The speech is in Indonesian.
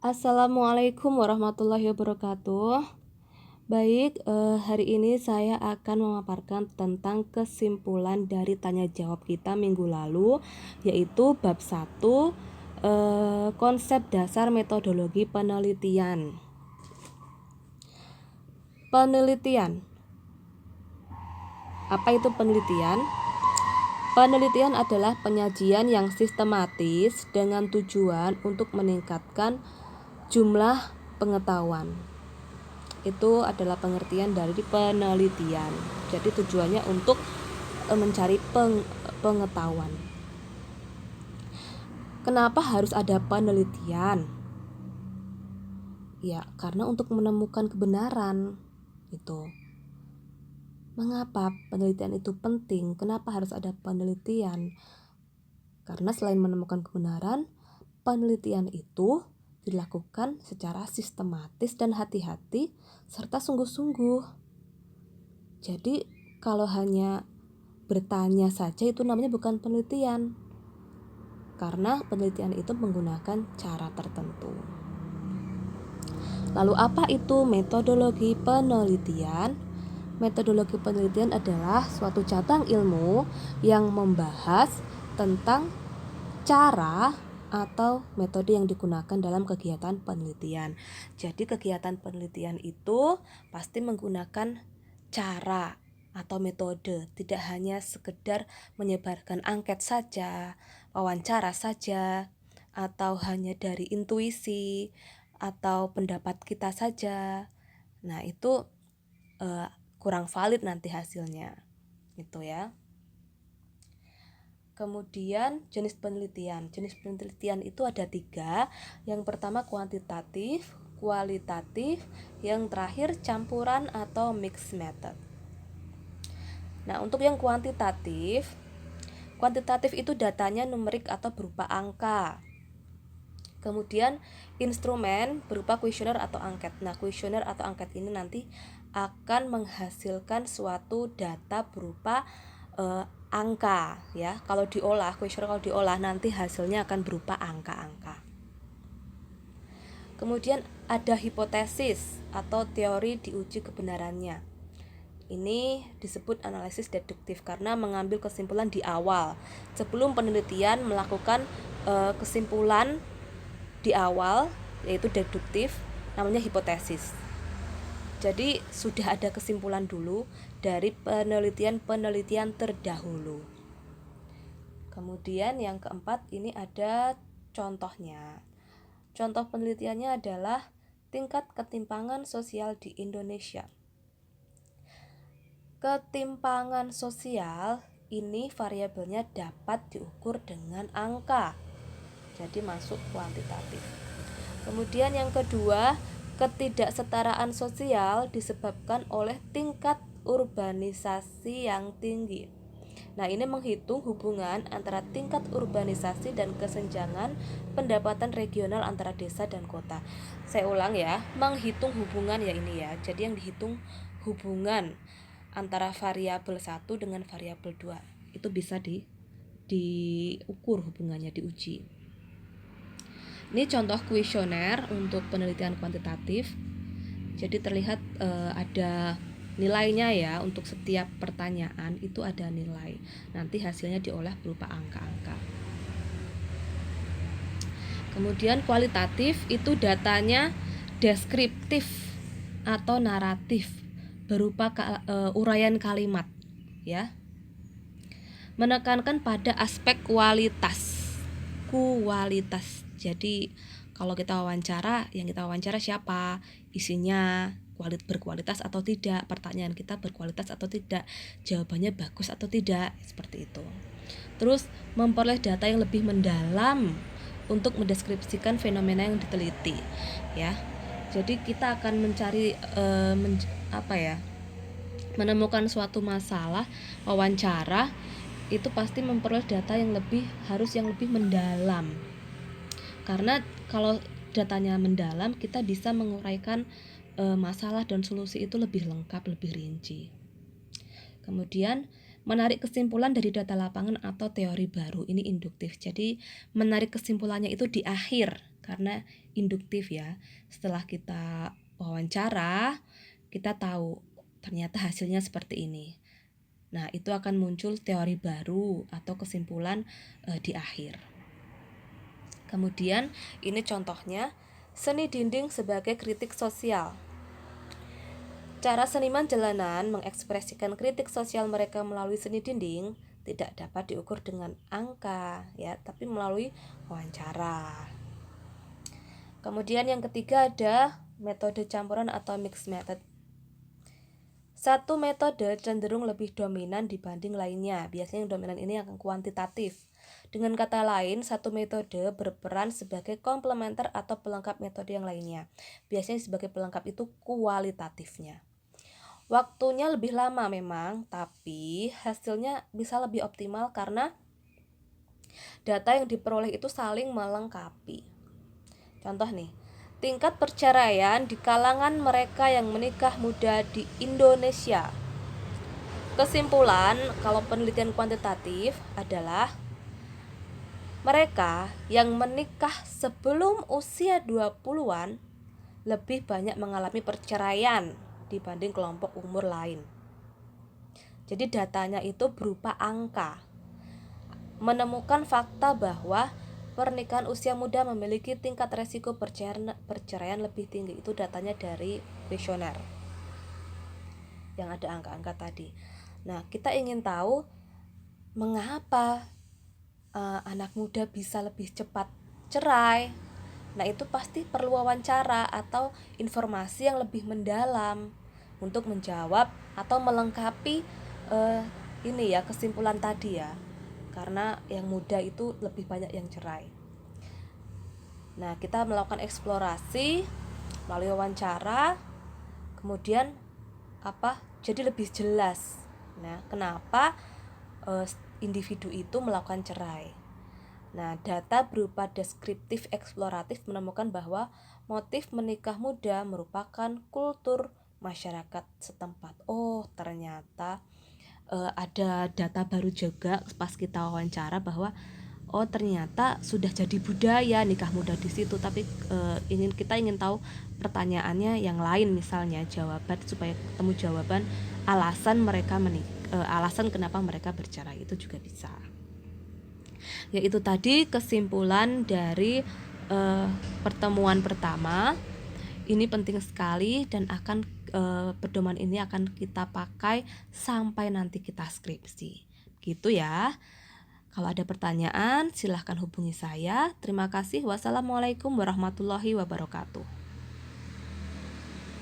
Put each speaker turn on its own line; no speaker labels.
Assalamualaikum warahmatullahi wabarakatuh. Baik, hari ini saya akan memaparkan tentang kesimpulan dari tanya jawab kita minggu lalu, yaitu bab 1, konsep dasar metodologi penelitian. Penelitian. Apa itu penelitian? Penelitian adalah penyajian yang sistematis dengan tujuan untuk meningkatkan jumlah pengetahuan. Itu adalah pengertian dari penelitian. Jadi tujuannya untuk mencari pengetahuan. Kenapa harus ada penelitian? Ya, karena untuk menemukan kebenaran. Itu. Mengapa penelitian itu penting? Kenapa harus ada penelitian? Karena selain menemukan kebenaran, penelitian itu dilakukan secara sistematis dan hati-hati serta sungguh-sungguh. Jadi kalau hanya bertanya saja itu namanya bukan penelitian. Karena penelitian itu menggunakan cara tertentu. Lalu apa itu metodologi penelitian? Metodologi penelitian adalah suatu cabang ilmu yang membahas tentang cara atau metode yang digunakan dalam kegiatan penelitian. Jadi kegiatan penelitian itu pasti menggunakan cara atau metode, tidak hanya sekedar menyebarkan angket saja, wawancara saja, atau hanya dari intuisi atau pendapat kita saja. Nah, itu kurang valid nanti hasilnya. Itu ya. Kemudian jenis penelitian. Jenis penelitian itu ada 3. Yang pertama kuantitatif, kualitatif, yang terakhir campuran atau mixed method. Nah, untuk yang kuantitatif itu datanya numerik atau berupa angka. Kemudian instrumen berupa kuesioner atau angket. Nah, kuesioner atau angket ini nanti akan menghasilkan suatu data berupa angka ya. Kalau diolah, kuesioner kalau diolah nanti hasilnya akan berupa angka-angka. Kemudian ada hipotesis atau teori diuji kebenarannya. Ini disebut analisis deduktif karena mengambil kesimpulan di awal sebelum penelitian melakukan kesimpulan di awal, yaitu deduktif, namanya hipotesis. Jadi sudah ada kesimpulan dulu dari penelitian terdahulu. Kemudian yang keempat ini ada contohnya. Contoh penelitiannya adalah tingkat ketimpangan sosial di Indonesia. Ketimpangan sosial ini variabelnya dapat diukur dengan angka. Jadi masuk kuantitatif. Kemudian yang kedua, ketidaksetaraan sosial disebabkan oleh tingkat urbanisasi yang tinggi. Nah, ini menghitung hubungan antara tingkat urbanisasi dan kesenjangan pendapatan regional antara desa dan kota. Saya ulang ya, menghitung hubungan ya ini ya. Jadi yang dihitung hubungan antara variabel 1 dengan variabel 2. Itu bisa diukur hubungannya, diuji. Ini contoh kuesioner untuk penelitian kuantitatif. Jadi terlihat ada nilainya ya, untuk setiap pertanyaan itu ada nilai. Nanti hasilnya diolah berupa angka-angka. Kemudian kualitatif itu datanya deskriptif atau naratif berupa uraian kalimat ya. Menekankan pada aspek kualitas. Jadi kalau kita wawancara, yang kita wawancara siapa, isinya berkualitas atau tidak, pertanyaan kita berkualitas atau tidak, jawabannya bagus atau tidak, seperti itu. Terus memperoleh data yang lebih mendalam untuk mendeskripsikan fenomena yang diteliti ya. Jadi kita akan mencari menemukan suatu masalah, wawancara itu pasti memperoleh data yang lebih mendalam. Karena kalau datanya mendalam, kita bisa menguraikan masalah dan solusi itu lebih lengkap, lebih rinci. Kemudian menarik kesimpulan dari data lapangan atau teori baru, ini induktif. Jadi menarik kesimpulannya itu di akhir karena induktif ya. Setelah kita wawancara, kita tahu ternyata hasilnya seperti ini. Nah, itu akan muncul teori baru atau kesimpulan di akhir. Kemudian ini contohnya seni dinding sebagai kritik sosial. Cara seniman jalanan mengekspresikan kritik sosial mereka melalui seni dinding tidak dapat diukur dengan angka ya, tapi melalui wawancara. Kemudian yang ketiga ada metode campuran atau mixed method. Satu metode cenderung lebih dominan dibanding lainnya. Biasanya yang dominan ini akan kuantitatif. Dengan kata lain, satu metode berperan sebagai komplementer atau pelengkap metode yang lainnya. Biasanya sebagai pelengkap itu kualitatifnya. Waktunya lebih lama memang, tapi hasilnya bisa lebih optimal karena data yang diperoleh itu saling melengkapi. Contoh nih, tingkat perceraian di kalangan mereka yang menikah muda di Indonesia. Kesimpulan kalau penelitian kuantitatif adalah mereka yang menikah sebelum usia 20-an lebih banyak mengalami perceraian dibanding kelompok umur lain. Jadi datanya itu berupa angka. Menemukan fakta bahwa pernikahan usia muda memiliki tingkat resiko perceraian lebih tinggi. Itu datanya dari kuesioner yang ada angka-angka tadi. Nah, kita ingin tahu mengapa anak muda bisa lebih cepat cerai. Nah, itu pasti perlu wawancara atau informasi yang lebih mendalam untuk menjawab atau melengkapi ini ya kesimpulan tadi ya. Karena yang muda itu lebih banyak yang cerai. Nah, kita melakukan eksplorasi melalui wawancara, kemudian jadi lebih jelas. Nah, kenapa individu itu melakukan cerai? Nah, data berupa deskriptif eksploratif menemukan bahwa motif menikah muda merupakan kultur masyarakat setempat. Oh, ternyata ada data baru juga pas kita wawancara bahwa oh ternyata sudah jadi budaya nikah muda di situ. Tapi kita ingin tahu pertanyaannya yang lain, misalnya jawaban supaya ketemu jawaban alasan mereka alasan kenapa mereka bercerai, itu juga bisa. Yaitu tadi kesimpulan dari pertemuan pertama. Ini penting sekali dan akan pedoman ini akan kita pakai sampai nanti kita skripsi. Gitu ya. Kalau ada pertanyaan silahkan hubungi saya. Terima kasih. Wassalamualaikum warahmatullahi wabarakatuh.